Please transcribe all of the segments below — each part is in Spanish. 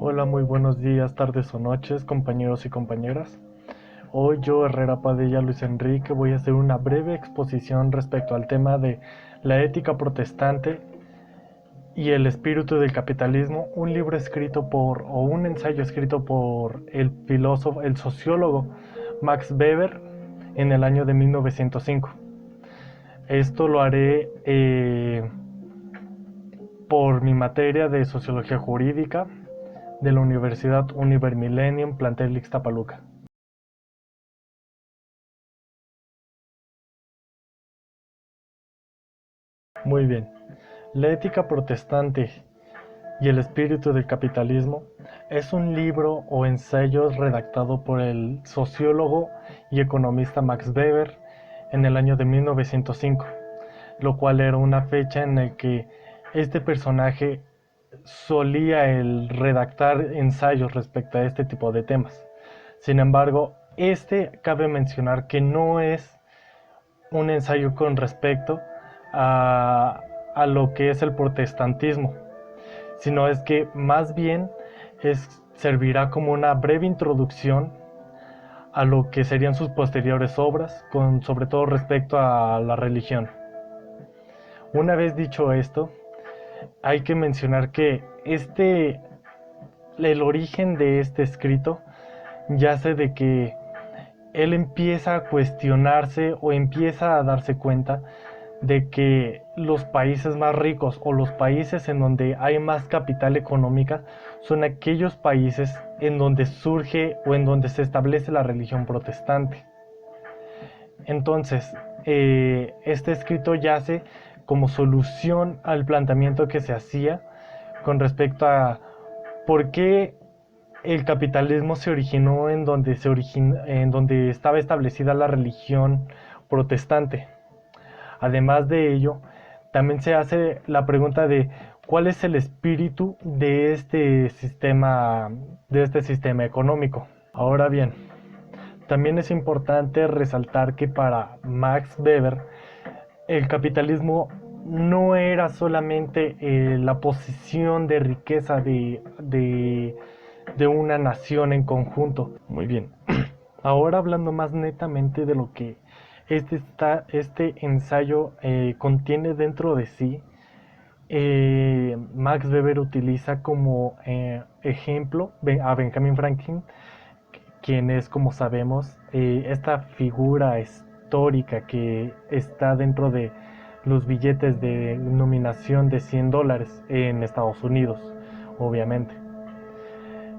Hola, muy buenos días, tardes o noches, compañeros y compañeras. Hoy yo, Herrera Padilla Luis Enrique, voy a hacer una breve exposición respecto al tema de la ética protestante y el espíritu del capitalismo, un libro escrito o un ensayo escrito por el filósofo, el sociólogo Max Weber en el año de 1905. Esto lo haré por mi materia de Sociología Jurídica de la Universidad Univer Millennium, plantel Ixtapaluca. Muy bien. La ética protestante y el espíritu del capitalismo es un libro o ensayo redactado por el sociólogo y economista Max Weber en el año de 1905, lo cual era una fecha en la que este personaje solía el redactar ensayos respecto a este tipo de temas. Sin embargo, cabe mencionar que no es un ensayo con respecto a, a lo que es el protestantismo, sino es que más bien servirá como una breve introducción a lo que serían sus posteriores obras, sobre todo respecto a la religión. Una vez dicho esto, hay que mencionar que el origen de este escrito yace de que él empieza a cuestionarse o empieza a darse cuenta de que los países más ricos o los países en donde hay más capital económica son aquellos países en donde surge o en donde se establece la religión protestante. Entonces, este escrito yace como solución al planteamiento que se hacía con respecto a por qué el capitalismo se originó en donde estaba establecida la religión protestante. Además de ello, también se hace la pregunta de cuál es el espíritu de este sistema económico. Ahora bien, también es importante resaltar que para Max Weber el capitalismo no era solamente la posición de riqueza de una nación en conjunto. Muy bien. Ahora hablando más netamente de lo que este ensayo contiene dentro de sí, Max Weber utiliza como ejemplo a Benjamin Franklin, quien es, como sabemos, esta figura histórica que está dentro de los billetes de nominación de $100 en Estados Unidos, obviamente.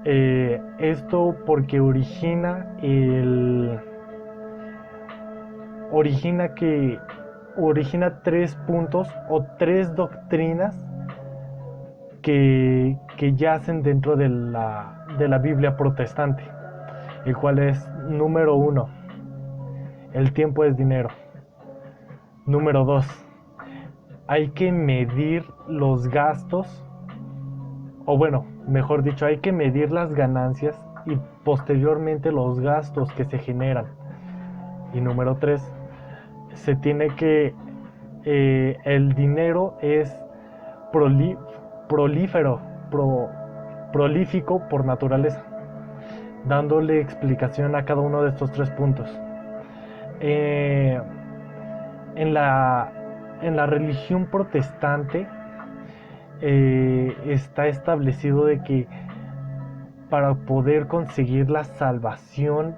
Esto porque origina tres puntos o tres doctrinas que yacen dentro de la Biblia protestante, el cual es: número uno, el tiempo es dinero; número dos, hay que medir los gastos, o bueno, mejor dicho, hay que medir las ganancias y posteriormente los gastos que se generan; y número tres, se tiene que el dinero es proli, prolífero, prolífico por naturaleza, dándole explicación a cada uno de estos tres puntos. Eh, en, la, en la religión protestante está establecido de que para poder conseguir la salvación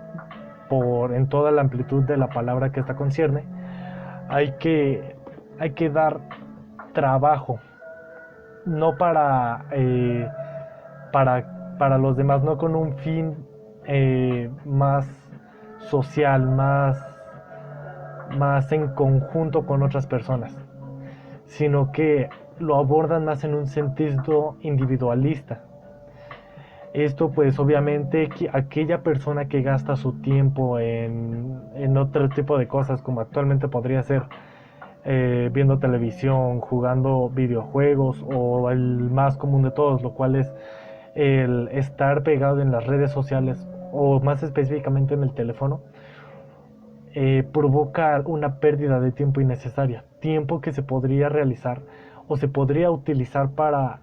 en toda la amplitud de la palabra que esta concierne, hay que, hay que dar trabajo, no para los demás, no con un fin más social, más en conjunto con otras personas, sino que lo abordan más en un sentido individualista. Esto pues obviamente aquella persona que gasta su tiempo en otro tipo de cosas, como actualmente podría ser viendo televisión, jugando videojuegos, o el más común de todos, lo cual es el estar pegado en las redes sociales o más específicamente en el teléfono, provoca una pérdida de tiempo innecesaria, tiempo que se podría realizar o se podría utilizar para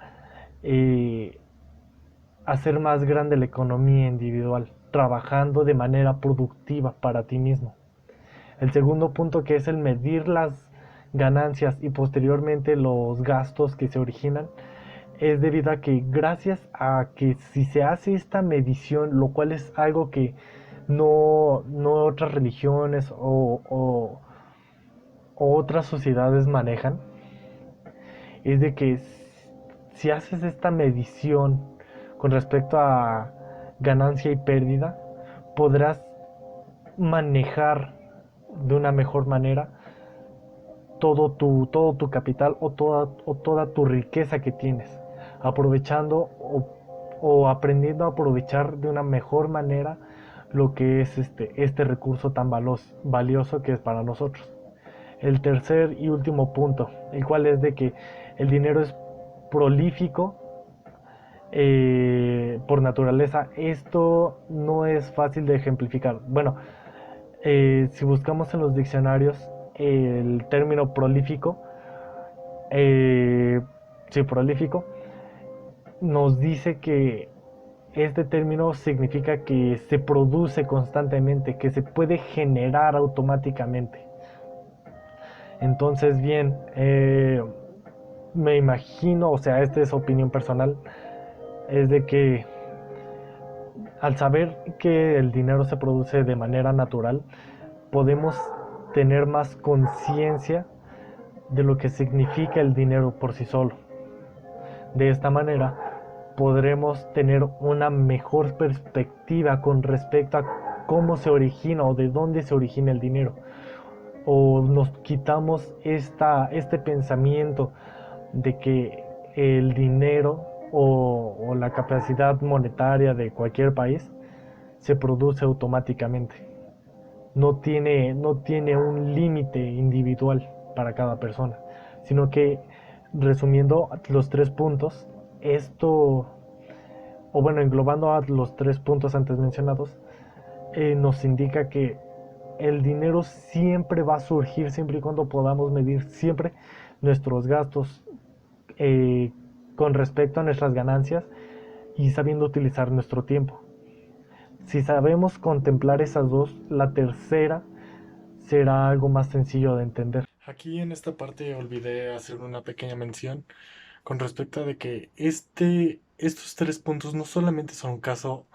eh, hacer más grande la economía individual, trabajando de manera productiva para ti mismo. El segundo punto, que es el medir las ganancias y posteriormente los gastos que se originan, es debido a que gracias a que si se hace esta medición, lo cual es algo que no otras religiones o otras sociedades manejan, es de que si haces esta medición con respecto a ganancia y pérdida, podrás manejar de una mejor manera todo tu capital o toda tu riqueza que tienes, aprovechando o aprendiendo a aprovechar de una mejor manera lo que es este recurso tan valioso que es para nosotros. El tercer y último punto, el cual es de que el dinero es prolífico por naturaleza. Esto no es fácil de ejemplificar. Bueno, si buscamos en los diccionarios el término prolífico, eh, sí, prolífico, nos dice que este término significa que se produce constantemente, que se puede generar automáticamente. Entonces, bien, me imagino, o sea, esta es opinión personal, es de que al saber que el dinero se produce de manera natural, podemos tener más conciencia de lo que significa el dinero por sí solo. De esta manera podremos tener una mejor perspectiva con respecto a cómo se origina o de dónde se origina el dinero. O nos quitamos este pensamiento de que el dinero o la capacidad monetaria de cualquier país se produce automáticamente. No tiene un límite individual para cada persona, sino que, resumiendo los tres puntos, esto, o bueno, englobando a los tres puntos antes mencionados, nos indica que el dinero siempre va a surgir siempre y cuando podamos medir siempre nuestros gastos eh, con respecto a nuestras ganancias y sabiendo utilizar nuestro tiempo. Si sabemos contemplar esas dos, la tercera será algo más sencillo de entender. Aquí en esta parte olvidé hacer una pequeña mención con respecto a de que estos tres puntos no solamente son un caso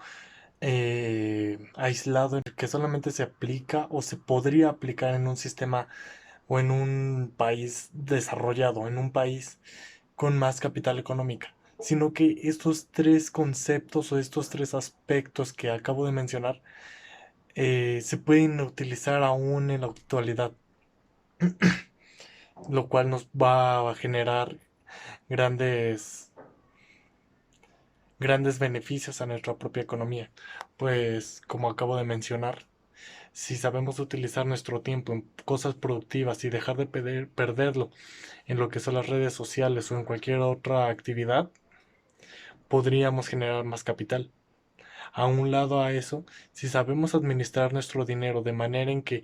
aislado en el que solamente se aplica o se podría aplicar en un sistema o en un país desarrollado, en un país con más capital económica, sino que estos tres conceptos o estos tres aspectos que acabo de mencionar se pueden utilizar aún en la actualidad, lo cual nos va a generar grandes, grandes beneficios a nuestra propia economía. Pues, como acabo de mencionar, si sabemos utilizar nuestro tiempo en cosas productivas y dejar de perderlo en lo que son las redes sociales o en cualquier otra actividad, podríamos generar más capital. A un lado a eso, si sabemos administrar nuestro dinero de manera en que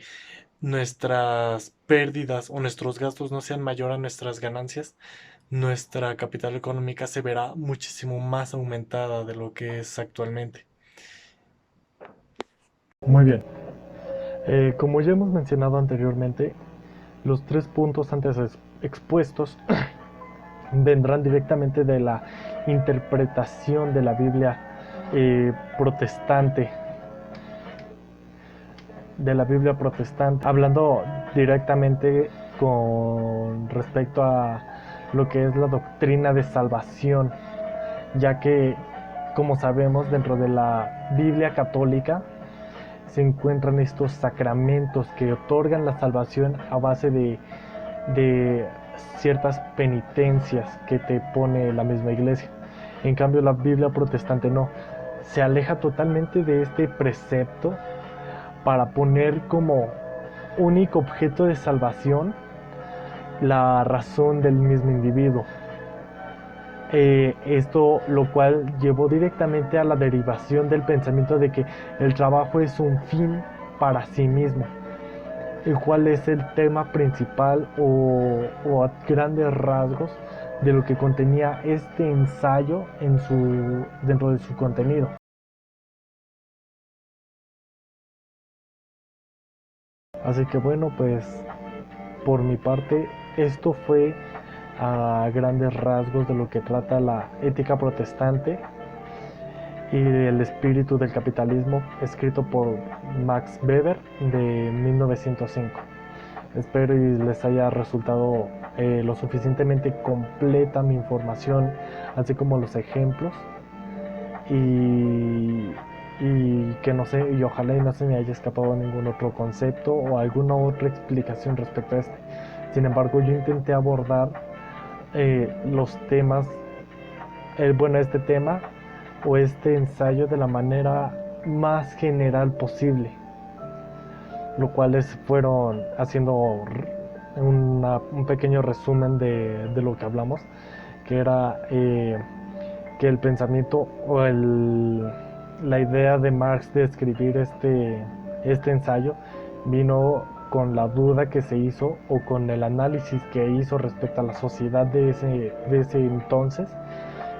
nuestras pérdidas o nuestros gastos no sean mayor a nuestras ganancias, nuestra capital económica se verá muchísimo más aumentada de lo que es actualmente. Muy bien. Como ya hemos mencionado anteriormente, los tres puntos antes expuestos vendrán directamente de la interpretación de la Biblia protestante, hablando directamente con respecto a lo que es la doctrina de salvación, ya que, como sabemos, dentro de la Biblia católica se encuentran estos sacramentos que otorgan la salvación a base de ciertas penitencias que te pone la misma iglesia. En cambio, la Biblia protestante no. Se aleja totalmente de este precepto para poner como único objeto de salvación la razón del mismo individuo. Esto lo cual llevó directamente a la derivación del pensamiento de que el trabajo es un fin para sí mismo, el cual es el tema principal o a grandes rasgos de lo que contenía este ensayo dentro de su contenido. Así que bueno, pues por mi parte esto fue a grandes rasgos de lo que trata la ética protestante y el espíritu del capitalismo, escrito por Max Weber de 1905. Espero y les haya resultado lo suficientemente completa mi información, así como los ejemplos, y, y que no sé, y ojalá y no se me haya escapado ningún otro concepto o alguna otra explicación respecto a este. Sin embargo, yo intenté abordar los temas, este tema o este ensayo de la manera más general posible, lo cual fueron haciendo un pequeño resumen de lo que hablamos, que era que el pensamiento o la idea de Marx de escribir este ensayo vino con la duda que se hizo o con el análisis que hizo respecto a la sociedad de ese entonces,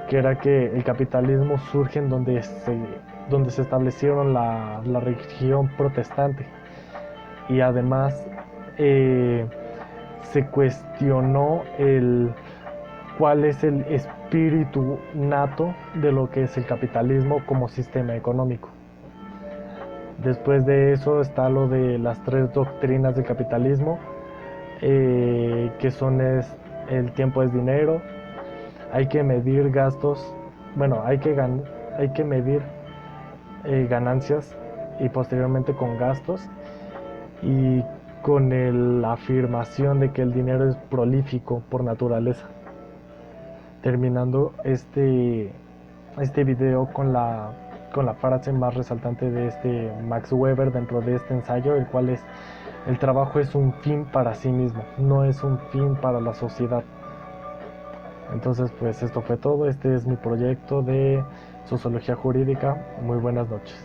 que era que el capitalismo surge en donde se establecieron la religión protestante, y además se cuestionó cuál es el espíritu nato de lo que es el capitalismo como sistema económico. Después de eso está lo de las 3 doctrinas del capitalismo, que son el tiempo es dinero, hay que medir gastos, hay que medir ganancias y posteriormente con gastos, y con la afirmación de que el dinero es prolífico por naturaleza. Terminando este video con la frase más resaltante de Max Weber dentro de este ensayo, el cual es: el trabajo es un fin para sí mismo, no es un fin para la sociedad. Entonces, pues esto fue todo. Este es mi proyecto de sociología jurídica. Muy buenas noches.